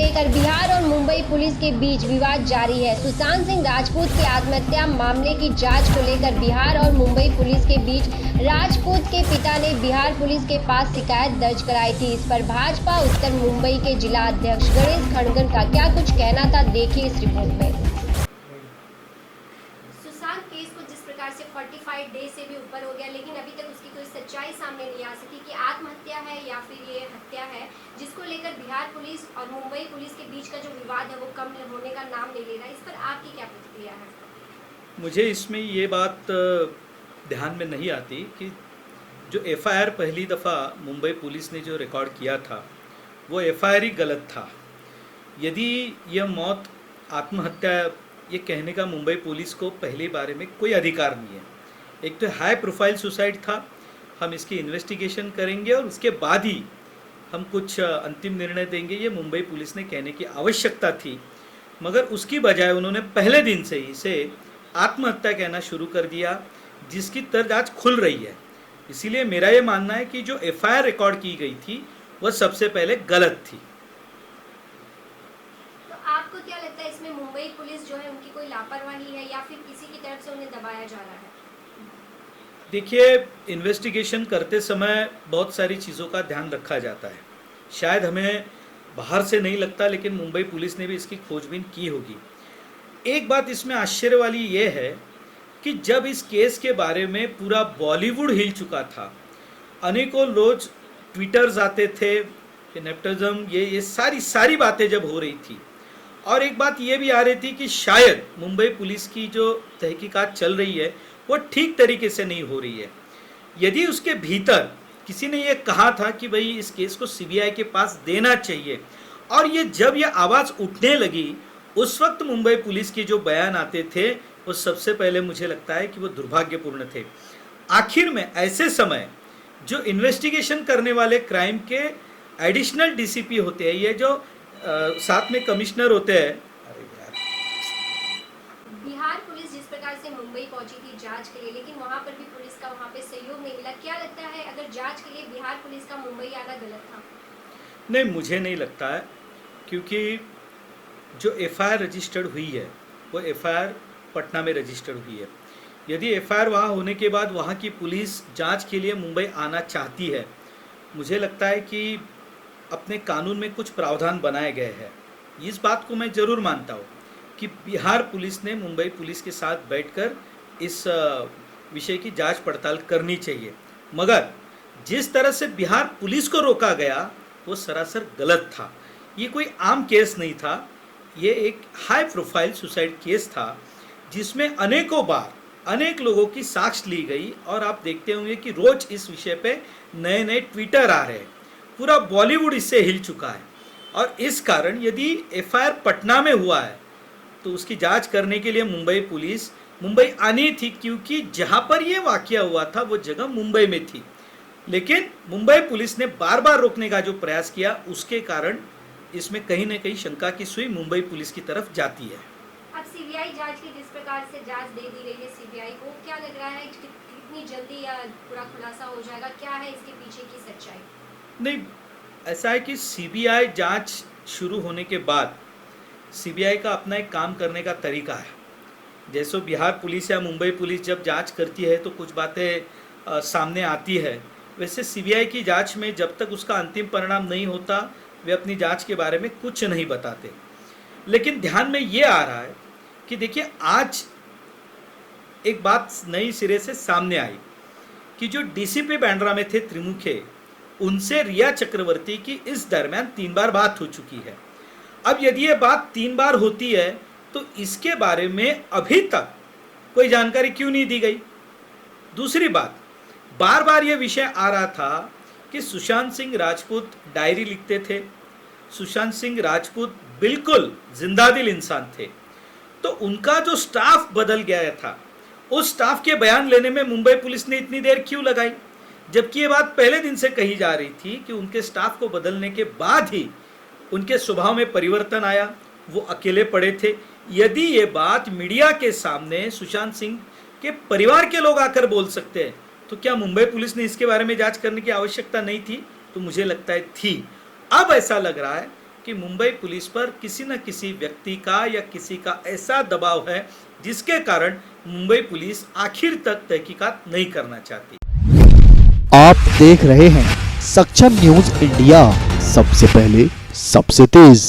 लेकर बिहार और मुंबई पुलिस के बीच विवाद जारी है। सुशांत सिंह राजपूत की आत्महत्या मामले की जांच को लेकर बिहार और मुंबई पुलिस के बीच राजपूत के पिता ने बिहार पुलिस के पास शिकायत दर्ज कराई थी। इस पर भाजपा उत्तर मुंबई के जिला अध्यक्ष गणेश खड़गन का क्या कुछ कहना था, देखिए इस रिपोर्ट में। सुशांत केस को जिस प्रकार से 45 डेज से भी ऊपर हो गया, लेकिन अभी तक उसकी कोई सच्चाई सामने नहीं आ सकी कि आत्महत्या है या फिर ये हत्या है, जिसको लेकर बिहार पुलिस और मुंबई पुलिस के बीच का जो विवाद है वो कम होने का नाम नहीं ले रहा। इस पर आपकी क्या प्रतिक्रिया है? मुझे इसमें ये बात ध्यान में नहीं आती कि जो एफआईआर पहली दफ़ा मुंबई पुलिस ने जो रिकॉर्ड किया था वो एफआईआर ही गलत था। यदि यह मौत आत्महत्या ये कहने का मुंबई पुलिस को पहले बारे में कोई अधिकार नहीं है। एक तो हाई प्रोफाइल सुसाइड था, हम इसकी इन्वेस्टिगेशन करेंगे और उसके बाद ही हम कुछ अंतिम निर्णय देंगे, ये मुंबई पुलिस ने कहने की आवश्यकता थी। मगर उसकी बजाय उन्होंने पहले दिन से ही इसे आत्महत्या कहना शुरू कर दिया, जिसकी तर्ज आज खुल रही है। इसीलिए मेरा ये मानना है कि जो एफआईआर रिकॉर्ड की गई थी वह सबसे पहले गलत थी। तो आपको क्या लगता है, इसमें मुंबई पुलिस जो है उनकी कोई लापरवाही है या फिर किसी की तरफ से उन्हें दबाया जा रहा है? देखिए, इन्वेस्टिगेशन करते समय बहुत सारी चीज़ों का ध्यान रखा जाता है। शायद हमें बाहर से नहीं लगता, लेकिन मुंबई पुलिस ने भी इसकी खोजबीन की होगी। एक बात इसमें आश्चर्य वाली ये है कि जब इस केस के बारे में पूरा बॉलीवुड हिल चुका था, अनेकों रोज ट्विटर्स आते थे, नेपोटिज्म ये सारी बातें जब हो रही थी, और एक बात ये भी आ रही थी कि शायद मुंबई पुलिस की जो तहकीकात चल रही है वो ठीक तरीके से नहीं हो रही है। यदि उसके भीतर किसी ने ये कहा था कि भाई इस केस को सीबीआई के पास देना चाहिए, और ये जब ये आवाज़ उठने लगी उस वक्त मुंबई पुलिस के जो बयान आते थे वो सबसे पहले मुझे लगता है कि वो दुर्भाग्यपूर्ण थे। आखिर में ऐसे समय जो इन्वेस्टिगेशन करने वाले क्राइम के एडिशनल डीसीपी होते हैं, ये जो साथ में कमिश्नर होते हैं, बिहार पुलिस जिस प्रकार से मुंबई पहुंची थी जांच के लिए, लेकिन वहां पर भी पुलिस का वहां पे सहयोग नहीं मिला। क्या लगता है, अगर जांच के लिए बिहार पुलिस का मुंबई आना गलत था? नहीं, मुझे नहीं लगता है, क्योंकि जो एफआईआर रजिस्टर्ड हुई है वो एफआईआर पटना में रजिस्टर्ड हुई है। यदि एफआईआर वहाँ होने के बाद वहाँ की पुलिस जांच के लिए मुंबई आना चाहती है, मुझे लगता है कि अपने कानून में कुछ प्रावधान बनाए गए हैं। इस बात को मैं ज़रूर मानता हूँ कि बिहार पुलिस ने मुंबई पुलिस के साथ बैठकर इस विषय की जांच पड़ताल करनी चाहिए। मगर जिस तरह से बिहार पुलिस को रोका गया वो सरासर गलत था। ये कोई आम केस नहीं था, ये एक हाई प्रोफाइल सुसाइड केस था जिसमें अनेकों बार अनेक लोगों की साक्ष्य ली गई, और आप देखते होंगे कि रोज इस विषय पे नए नए ट्विटर आ रहे हैं। पूरा बॉलीवुड इससे हिल चुका है, और इस कारण यदि एफआईआर पटना में हुआ है तो उसकी जांच करने के लिए मुंबई आनी थी, क्योंकि जहां पर यह वाकया हुआ था वो जगह मुंबई में थी। लेकिन मुंबई पुलिस ने बार बार रोकने का जो प्रयास किया, उसके कारण इसमें कहीं ना कहीं शंका की सुई मुंबई पुलिस की तरफ जाती है। अब सीबीआई जांच की जिस प्रकार से जांच दे दी गई है सीबीआई को, क्या लग रहा है कितनी जल्दी या पूरा खुलासा हो जाएगा? क्या है इसके पीछे की सच्चाई? नहीं, ऐसा है कि सीबीआई जांच शुरू होने के बाद सीबीआई का अपना एक काम करने का तरीका है। जैसे बिहार पुलिस या मुंबई पुलिस जब जांच करती है तो कुछ बातें सामने आती है, वैसे सीबीआई की जांच में जब तक उसका अंतिम परिणाम नहीं होता वे अपनी जांच के बारे में कुछ नहीं बताते। लेकिन ध्यान में ये आ रहा है कि देखिए, आज एक बात नई सिरे से सामने आई कि जो डीसीपी बांद्रा में थे त्रिमुखे, उनसे रिया चक्रवर्ती की इस दरमियान 3 बार बात हो चुकी है। अब यदि ये बात 3 बार होती है तो इसके बारे में अभी तक कोई जानकारी क्यों नहीं दी गई? दूसरी बात, बार बार ये विषय आ रहा था कि सुशांत सिंह राजपूत डायरी लिखते थे। सुशांत सिंह राजपूत बिल्कुल जिंदादिल इंसान थे, तो उनका जो स्टाफ बदल गया था, उस स्टाफ के बयान लेने में मुंबई पुलिस ने इतनी देर क्यों लगाई? जबकि ये बात पहले दिन से कही जा रही थी कि उनके स्टाफ को बदलने के बाद ही उनके स्वभाव में परिवर्तन आया, वो अकेले पड़े थे। यदि ये बात मीडिया के सामने सुशांत सिंह के परिवार के लोग आकर बोल सकते हैं, तो क्या मुंबई पुलिस ने इसके बारे में जांच करने की आवश्यकता नहीं थी? तो मुझे लगता है थी। अब ऐसा लग रहा है कि मुंबई पुलिस पर किसी न किसी व्यक्ति का या किसी का ऐसा दबाव है जिसके कारण मुंबई पुलिस आखिर तक तहकीकात नहीं करना चाहती। आप देख रहे हैं सक्षम न्यूज इंडिया, सबसे पहले सबसे तेज।